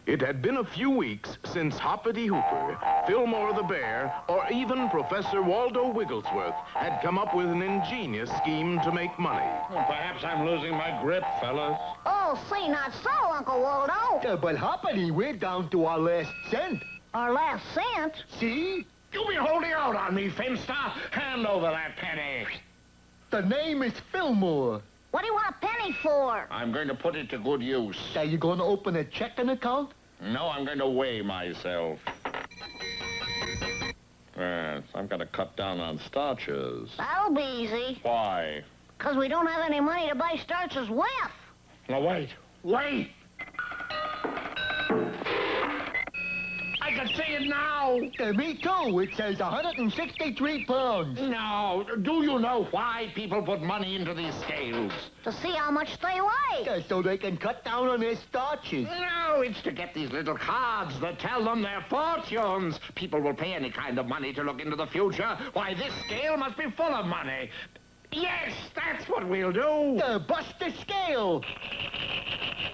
It had been a few weeks since Hoppity Hooper, Fillmore the Bear, or even Professor Waldo Wigglesworth had come up with an ingenious scheme to make money. Well, perhaps I'm losing my grip, fellas. Oh, say not so, Uncle Waldo. But Hoppity, we're down to our last cent. Our last cent? See? You been holding out on me, Finster. Hand over that penny. The name is Fillmore. What do you want a penny for? I'm going to put it to good use. Are you going to open a checking account? No, I'm going to weigh myself. Yes, I'm going to cut down on starches. That'll be easy. Why? 'Cause we don't have any money to buy starches with. Now, wait. I can see it now. Me too. It says 163 pounds. No, do you know why people put money into these scales? To see how much they weigh. So they can cut down on their starches. No, it's to get these little cards that tell them their fortunes. People will pay any kind of money to look into the future. Why, this scale must be full of money. Yes, that's what we'll do. Bust the scale.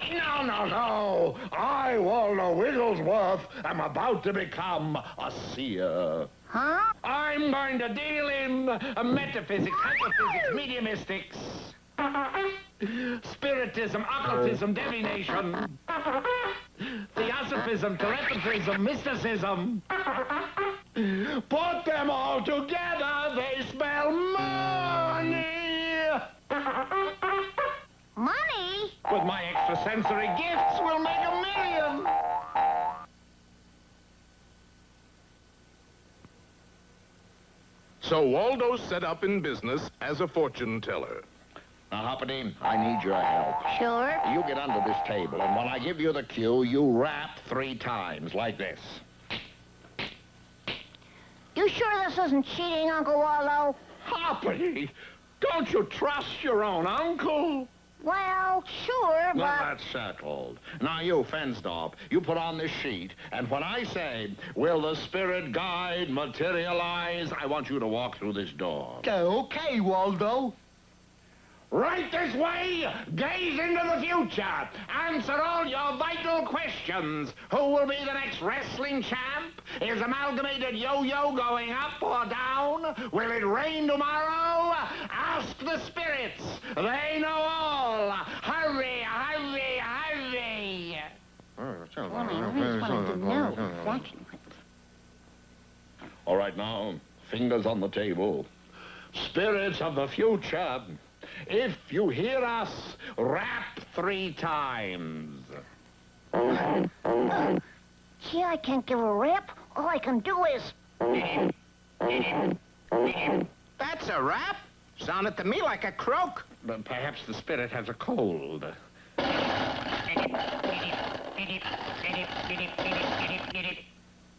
No. I, Waldo Wigglesworth, am about to become a seer. Huh? I'm going to deal in metaphysics, hyperphysics, mediumistics, spiritism, occultism, divination, theosophism, telepathism, mysticism. Put them all together, they spell money. Money? With my extrasensory gifts, we'll make $1 million. So Waldo set up in business as a fortune teller. Now, Hoppity, I need your help. Sure. You get under this table, and when I give you the cue, you rap 3 times, like this. You sure this isn't cheating, Uncle Waldo? Hoppity, don't you trust your own uncle? Well, sure, Well, but... that's settled. Now, you, Fensdorp, you put on this sheet, and when I say, will the spirit guide materialize, I want you to walk through this door. Okay, Waldo. Right this way, gaze into the future, answer all your vital questions. Who will be the next wrestling champ? Is Amalgamated Yo-Yo going up or down? Will it rain tomorrow? Ask the spirits. They know all. Hurry. All right, now, fingers on the table. Spirits of the future, if you hear us, rap 3 times. Gee, I can't give a rap. All I can do is... That's a rap. Sounded to me like a croak. But perhaps the spirit has a cold.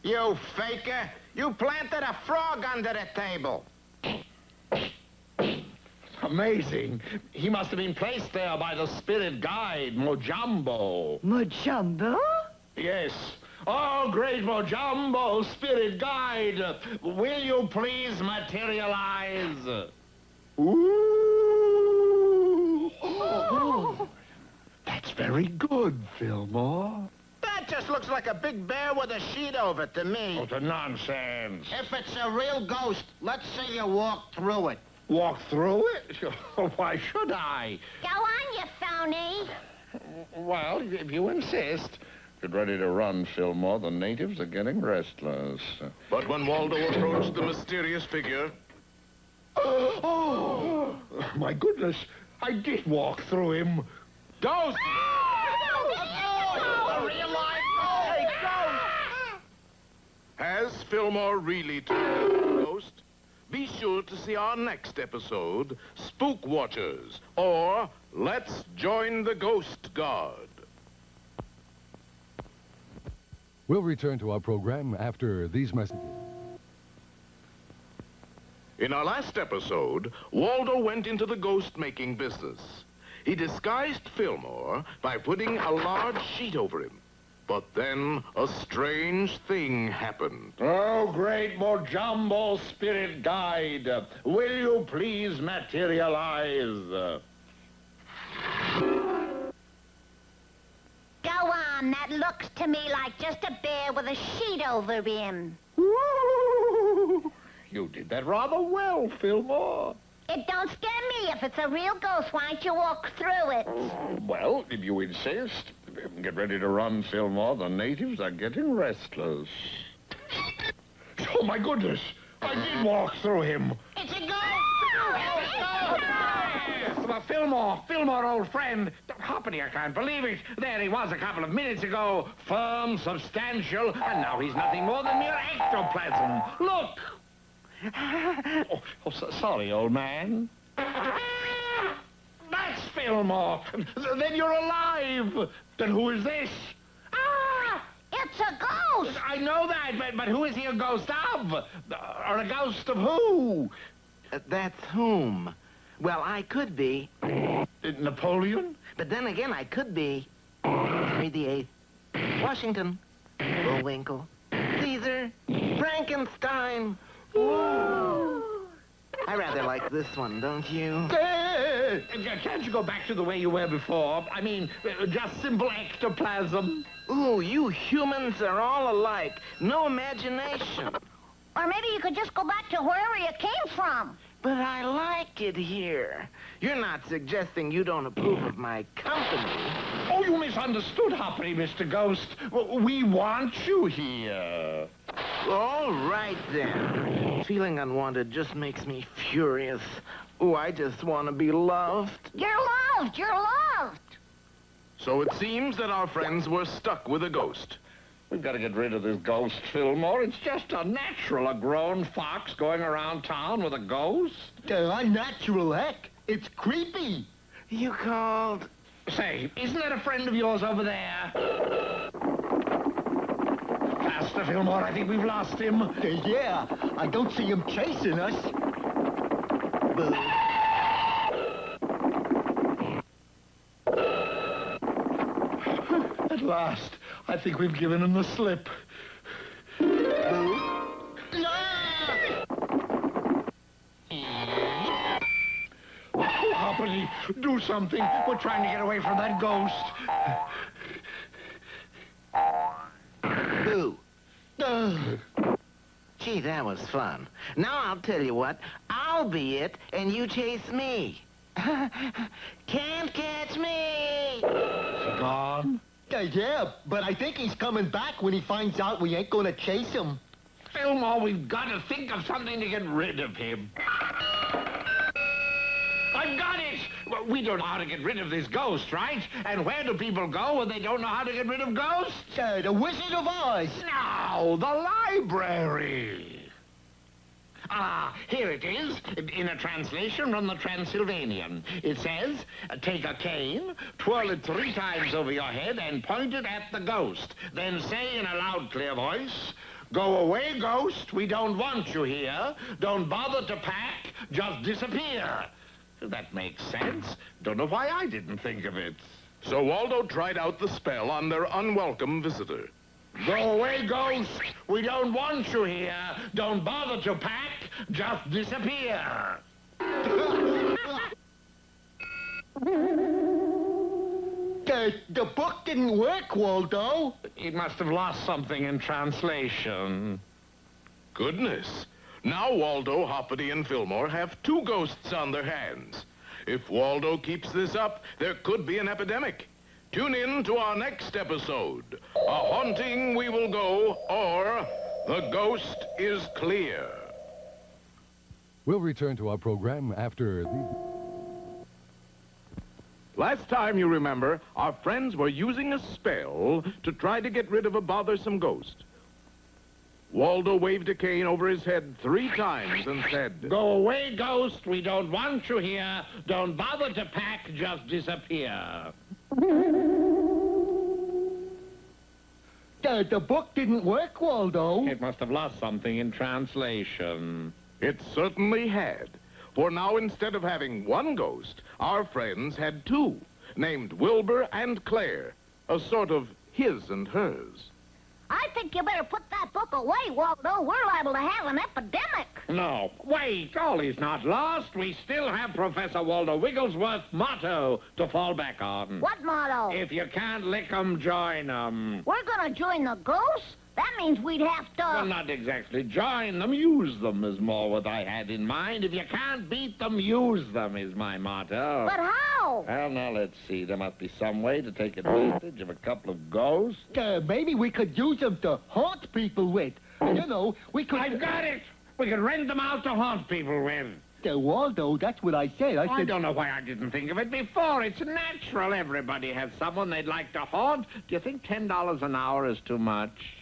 You faker. You planted a frog under the table. Amazing. He must have been placed there by the spirit guide, Mojambo. Mojambo? Yes. Oh, great Mojambo, spirit guide, will you please materialize? Ooh. Oh. That's very good, Fillmore. That just looks like a big bear with a sheet over to me. Oh, the nonsense. If it's a real ghost, let's see you walk through it. Walk through it? Why should I? Go on, you phony. Well, if you insist. Get ready to run, Fillmore. The natives are getting restless. But when Waldo approached the mysterious figure... Oh, my goodness. I did walk through him. Ghost! A real live ghost! Hey, ghost! Has Fillmore really turned into a ghost? Be sure to see our next episode, Spook Watchers, or Let's join the Ghost Guard. We'll return to our program after these messages. In our last episode, Waldo went into the ghost-making business. He disguised Fillmore by putting a large sheet over him. But then a strange thing happened. Oh, great Mojambo spirit guide, will you please materialize? Go on, that looks to me like just a bear with a sheet over him. Woo! You did that rather well, Fillmore. It don't scare me. If it's a real ghost, why don't you walk through it? Well, if you insist, get ready to run, Fillmore. The natives are getting restless. Oh, my goodness. I did walk through him. It's a ghost! Well, Fillmore, old friend. Hoppity, I can't believe it. There he was a couple of minutes ago. Firm, substantial, and now he's nothing more than mere ectoplasm. Look! Sorry, old man. That's Fillmore. Then you're alive. Then who is this? Ah! It's a ghost! I know that, but who is he a ghost of? Or a ghost of who? That's whom? Well, I could be. Napoleon? But then again, I could be Henry VIII, Washington, Bullwinkle, Caesar, Frankenstein. Ooh. I rather like this one, don't you? Can't you go back to the way you were before? I mean, just simple ectoplasm. Ooh, you humans are all alike. No imagination. Or maybe you could just go back to wherever you came from. But I like it here. You're not suggesting you don't approve of my company. Oh, you misunderstood, Hoppity, Mr. Ghost. We want you here. All right, then. Feeling unwanted just makes me furious. Oh, I just want to be loved. You're loved! You're loved! So it seems that our friends were stuck with a ghost. We've got to get rid of this ghost, Fillmore. It's just unnatural, a grown fox going around town with a ghost. Unnatural, heck. It's creepy. You called? Say, isn't that a friend of yours over there? Faster, Fillmore. I think we've lost him. Yeah, I don't see him chasing us. Boo. At last, I think we've given him the slip. Boo. Oh, Hoppity, do something. We're trying to get away from that ghost. Boo. Gee, that was fun. Now I'll tell you what. I'll be it, and you chase me. Can't catch me. Gone? Yeah, but I think he's coming back when he finds out we ain't gonna chase him. Fillmore, we've got to think of something to get rid of him. I've got it! Well, we don't know how to get rid of this ghost, right? And where do people go when they don't know how to get rid of ghosts? The Wizard of Oz. No, the library. Ah, here it is, in a translation from the Transylvanian. It says, take a cane, twirl it 3 times over your head, and point it at the ghost. Then say in a loud, clear voice, go away, ghost, we don't want you here. Don't bother to pack, just disappear. That makes sense. Don't know why I didn't think of it. So Waldo tried out the spell on their unwelcome visitor. Go away, ghost. We don't want you here. Don't bother to pack. Just disappear. The book didn't work, Waldo. He must have lost something in translation. Goodness. Now Waldo, Hoppity, and Fillmore have 2 ghosts on their hands. If Waldo keeps this up, there could be an epidemic. Tune in to our next episode. A haunting we will go, or the ghost is clear. We'll return to our program after these... Last time, you remember, our friends were using a spell to try to get rid of a bothersome ghost. Waldo waved a cane over his head 3 times and said, Go away, ghost. We don't want you here. Don't bother to pack. Just disappear. The book didn't work, Waldo. It must have lost something in translation. It certainly had. For now, instead of having 1 ghost, our friends had 2, named Wilbur and Claire, a sort of his and hers. I think you better put that book away, Waldo. We're liable to have an epidemic. No, wait, all is not lost. We still have Professor Waldo Wigglesworth's motto to fall back on. What motto? If you can't lick 'em, join 'em. We're gonna join the ghosts? That means we'd have to... Well, not exactly join them, use them is more what I had in mind. If you can't beat them, use them is my motto. But how? Well, now, let's see. There must be some way to take advantage of a couple of ghosts. Maybe we could use them to haunt people with. You know, we could... I've got it! We could rent them out to haunt people with. Waldo, that's what I said. I don't know why I didn't think of it before. It's natural. Everybody has someone they'd like to haunt. Do you think $10 an hour is too much?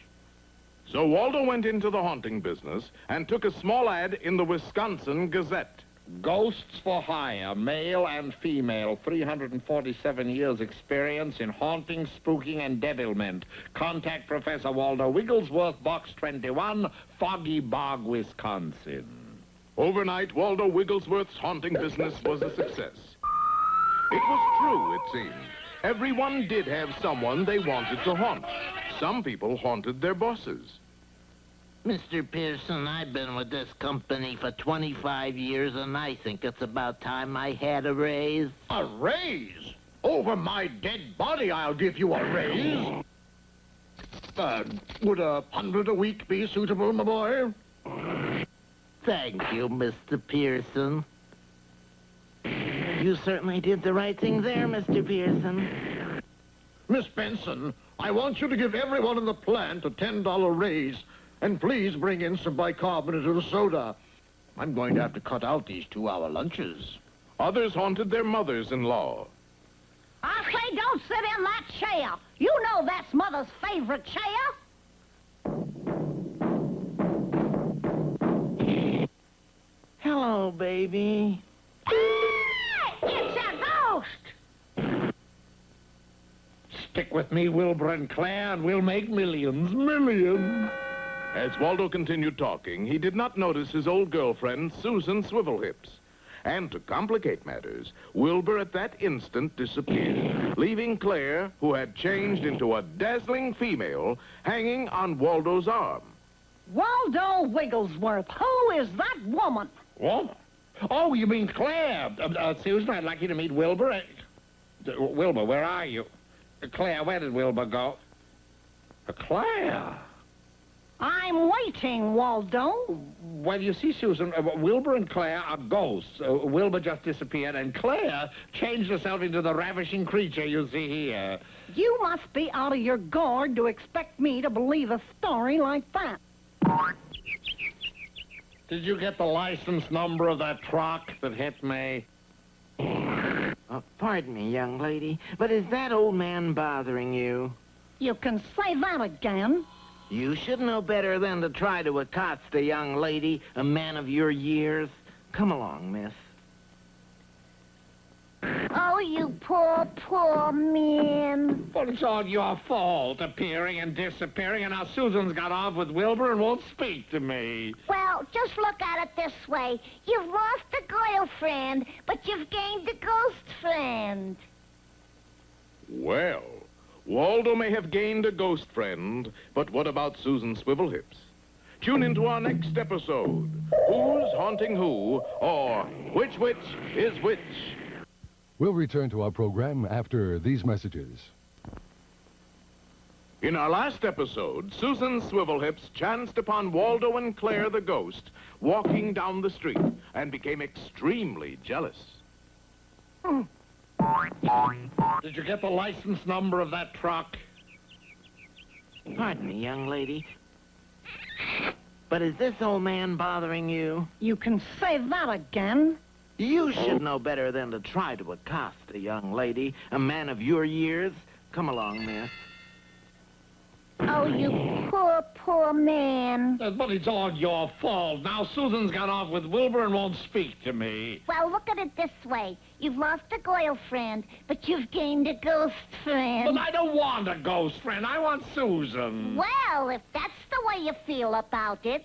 So Waldo went into the haunting business and took a small ad in the Wisconsin Gazette. Ghosts for hire, male and female, 347 years experience in haunting, spooking, and devilment. Contact Professor Waldo Wigglesworth, Box 21, Foggy Bog, Wisconsin. Overnight, Waldo Wigglesworth's haunting business was a success. It was true, it seemed. Everyone did have someone they wanted to haunt. Some people haunted their bosses. Mr. Pearson, I've been with this company for 25 years, and I think it's about time I had a raise. A raise? Over my dead body, I'll give you a raise. Would $100 a week be suitable, my boy? Thank you, Mr. Pearson. You certainly did the right thing there, Mr. Pearson. Miss Benson, I want you to give everyone in the plant a $10 raise. And please bring in some bicarbonate soda. I'm going to have to cut out these 2-hour lunches. Others haunted their mothers-in-law. I say don't sit in that chair. You know that's Mother's favorite chair. Hello, baby. It's a ghost. Stick with me, Wilbur and Claire, and we'll make millions. Millions. As Waldo continued talking, he did not notice his old girlfriend, Susan Swivelhips. And to complicate matters, Wilbur at that instant disappeared, leaving Claire, who had changed into a dazzling female, hanging on Waldo's arm. Waldo Wigglesworth, who is that woman? Woman? Oh, you mean Claire. Susan, I'd like you to meet Wilbur. Wilbur, where are you? Claire, where did Wilbur go? Claire. I'm waiting, Waldo. Well, you see, Susan, Wilbur and Claire are ghosts. Wilbur just disappeared, and Claire changed herself into the ravishing creature you see here. You must be out of your gourd to expect me to believe a story like that. Did you get the license number of that truck that hit me? Pardon me, young lady, but is that old man bothering you? You can say that again. You should know better than to try to accost a young lady, a man of your years. Come along, miss. Oh, you poor, poor man. Well, it's all your fault, appearing and disappearing, and now Susan's got off with Wilbur and won't speak to me. Well, just look at it this way. You've lost a girlfriend, but you've gained a ghost friend. Well, Waldo may have gained a ghost friend, but what about Susan Swivelhips? Tune into our next episode. Who's haunting who, or which is which? We'll return to our program after these messages. In our last episode, Susan Swivelhips chanced upon Waldo and Claire the ghost walking down the street and became extremely jealous. Did you get the license number of that truck? Pardon me, young lady. But is this old man bothering you? You can say that again. You should know better than to try to accost a young lady, a man of your years. Come along, miss. Oh, you poor, poor man. But it's all your fault. Now Susan's gone off with Wilbur and won't speak to me. Well, look at it this way. You've lost a girlfriend, but you've gained a ghost friend. But I don't want a ghost friend. I want Susan. Well, if that's the way you feel about it.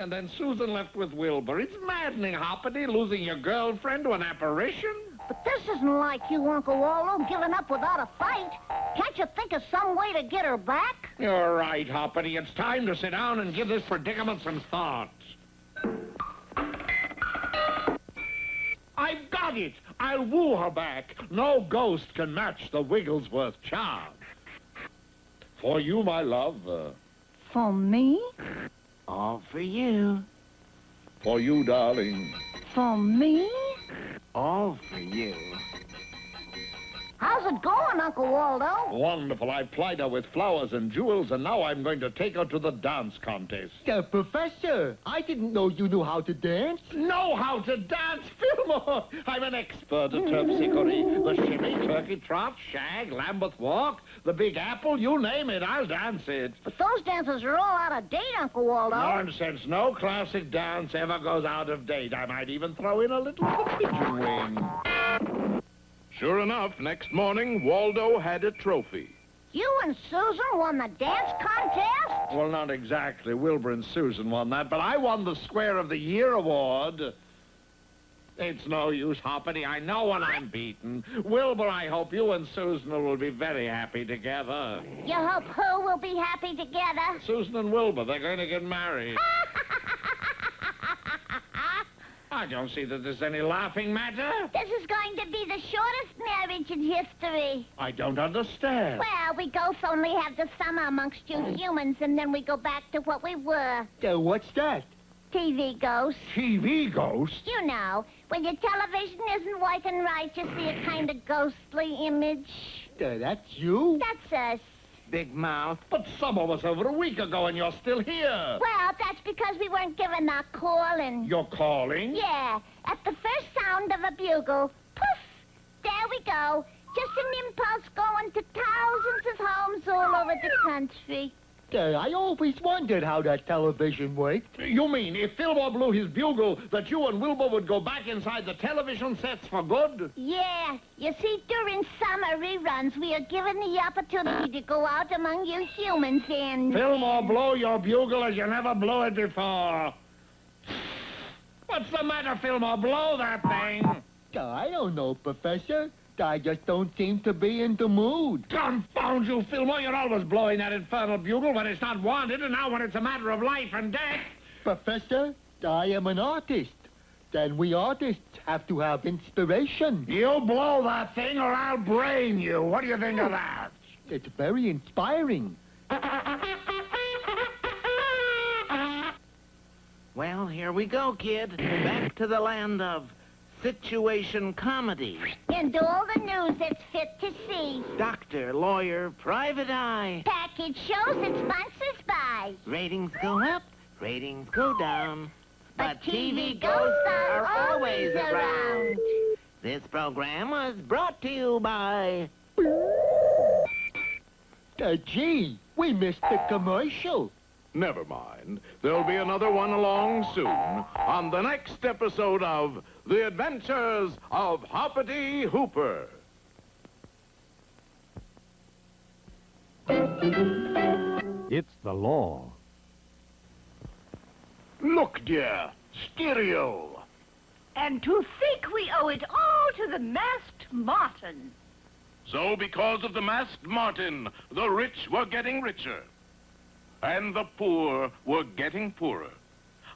And then Susan left with Wilbur. It's maddening, Hoppity, losing your girlfriend to an apparition. But this isn't like you, Uncle Waldo, giving up without a fight. Can't you think of some way to get her back? You're right, Hoppity. It's time to sit down and give this predicament some thought. I've got it. I'll woo her back. No ghost can match the Wigglesworth charm. For you, my love. For me? All for you. For you, darling. For me? All for you. How's it going, Uncle Waldo? Wonderful. I plied her with flowers and jewels, and now I'm going to take her to the dance contest. Professor, I didn't know you knew how to dance. Know how to dance, Fillmore? I'm an expert at terpsichore. The shimmy, turkey trot, shag, Lambeth walk, the big apple, you name it, I'll dance it. But those dances are all out of date, Uncle Waldo. Nonsense. No classic dance ever goes out of date. I might even throw in a little pigeon wing. Sure enough, next morning, Waldo had a trophy. You and Susan won the dance contest? Well, not exactly. Wilbur and Susan won that, but I won the Square of the Year award. It's no use, Hoppity. I know when I'm beaten. Wilbur, I hope you and Susan will be very happy together. You hope who will be happy together? Susan and Wilbur, they're going to get married. I don't see that there's any laughing matter. This is going to be the shortest marriage in history. I don't understand. Well, we ghosts only have the summer amongst you humans, and then we go back to what we were. What's that? TV ghosts. TV ghost? You know, when your television isn't working right, you see a kind of ghostly image. That's you? That's us. Big mouth. But summer was over a week ago, and you're still here. Well, that's because we weren't given our calling. You're calling? Yeah, at the first sound of a bugle, poof, there we go. Just an impulse going to thousands of homes all over the country. I always wondered how that television worked. You mean if Fillmore blew his bugle, that you and Wilbur would go back inside the television sets for good? Yeah, you see, during summer reruns, we are given the opportunity to go out among you humans and... Fillmore, blow your bugle as you never blew it before. What's the matter, Fillmore? Blow that thing. I don't know, Professor. I just don't seem to be in the mood. Confound you, Fillmore. You're always blowing that infernal bugle when it's not wanted, and now when it's a matter of life and death. Professor, I am an artist. Then we artists have to have inspiration. You blow that thing or I'll brain you. What do you think of that? It's very inspiring. Well, here we go, kid. Back to the land of situation comedy. And all the news that's fit to see. Doctor, lawyer, private eye. Package shows and sponsors by. Ratings go up, ratings go down. But TV ghosts are always around. This program was brought to you by... Gee, we missed the commercial. Never mind. There'll be another one along soon on the next episode of The Adventures of Hoppity Hooper. It's the law. Look, dear. Stereo. And to think we owe it all to the masked marten. So because of the masked marten, the rich were getting richer. And the poor were getting poorer.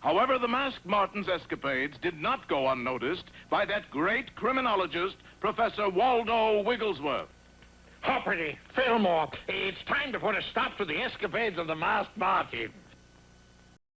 However, the masked marten's escapades did not go unnoticed by that great criminologist, Professor Waldo Wigglesworth. Hoppity, Fillmore, it's time to put a stop to the escapades of the masked marten.